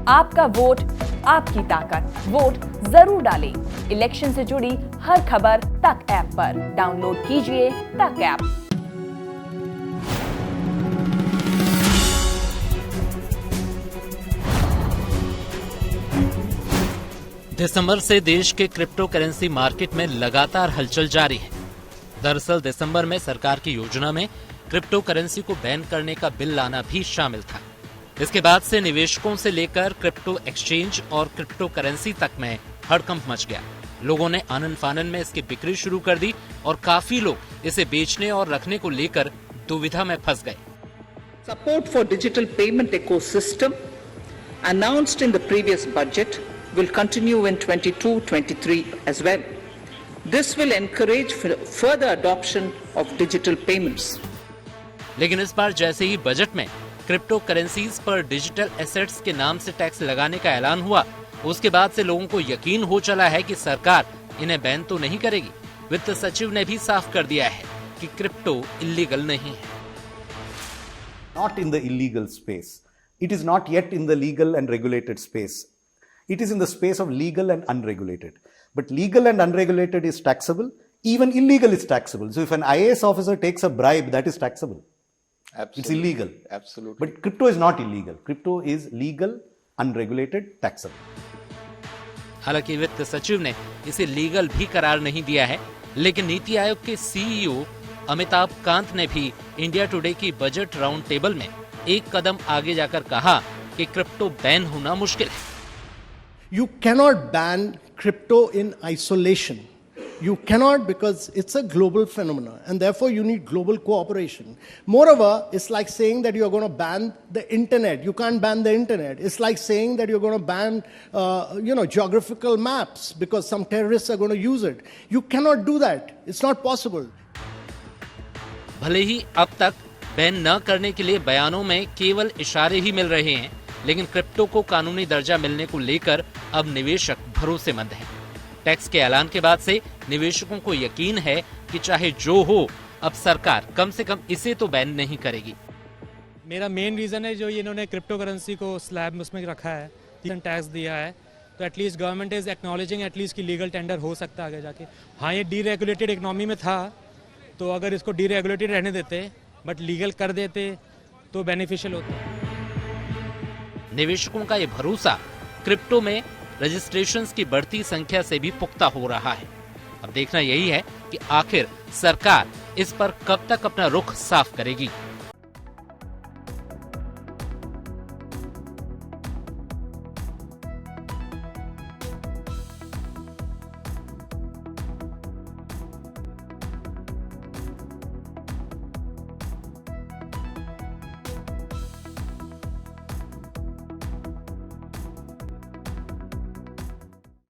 आपका वोट, आपकी ताकत। वोट जरूर डालें। इलेक्शन से जुड़ी हर खबर तक ऐप पर डाउनलोड कीजिए तक ऐप। दिसंबर से देश के क्रिप्टो करेंसी मार्केट में लगातार हलचल जारी है। दरअसल दिसंबर में सरकार की योजना में क्रिप्टो करेंसी को बैन करने का बिल लाना भी शामिल था। इसके बाद से निवेशकों से लेकर क्रिप्टो एक्सचेंज और क्रिप्टो करेंसी तक में हड़कंप मच गया। लोगों ने आनन फानन में इसकी बिक्री शुरू कर दी और काफी लोग इसे बेचने और रखने को लेकर दुविधा में फंस गए। Support for digital payment ecosystem announced in the previous budget will continue in 22-23 as well. This will encourage further adoption of digital payments. लेकिन इस बार जैसे ही बजट में क्रिप्टो करेंसीज पर डिजिटल एसेट्स के नाम से टैक्स लगाने का ऐलान हुआ, उसके बाद से लोगों को यकीन हो चला है कि सरकार इन्हें बैन तो नहीं करेगी। वित्त सचिव ने भी साफ कर दिया है कि क्रिप्टो इलीगल नहीं है। Not in the illegal space. It is not yet in the legal and regulated space. It is in the space of legal and unregulated. But legal and unregulated is taxable. Even illegal is taxable. So if an IAS officer takes a bribe, that is taxable. Absolutely. It's illegal. Absolutely. But crypto is not illegal. Crypto is legal, unregulated, taxable. हालांकि वित्त सचिव ने इसे legal भी करार नहीं दिया है, लेकिन नीति आयोग के सीईओ अमिताभ कांत ने भी इंडिया टुडे की बजट राउंड टेबल में एक कदम आगे जाकर कहा कि क्रिप्टो बैन होना मुश्किल है। You cannot ban crypto in isolation. You cannot, because it's a global phenomenon and therefore you need global cooperation. Moreover, it's like saying that you're going to ban the internet. You can't ban the internet. It's like saying that you're going to ban, geographical maps because some terrorists are going to use it. You cannot do that. It's not possible. भले ही अब तक ban न करने के लिए बयानों में केवल इशारे ही मिल रहे हैं, लेकिन क्रिप्टो को कानूनी दर्जा मिलने को लेकर अब निवेशक भरोसेमंद हैं। टैक्स के ऐलान के बाद से निवेशकों को यकीन है कि चाहे जो हो, अब सरकार कम से कम इसे तो बैन नहीं करेगी। मेरा मेन रीजन है जो इन्होंने क्रिप्टो करेंसी को स्लैब में उसमें रखा है, टैक्स दिया है, तो at least government is acknowledging at least की लीगल टेंडर हो सकता है आगे जाके। हाँ, ये डीरेगुलेटेड इकोनॉमी में था, तो अगर इसको डीरेगुलेटेड रहने देते बट लीगल कर देते तो बेनिफिशियल होता। निवेशकों का ये भरोसा क्रिप्टो में रजिस्ट्रेशंस की बढ़ती संख्या से भी पुख्ता हो रहा है। अब देखना यही है कि आखिर सरकार इस पर कब तक अपना रुख साफ करेगी।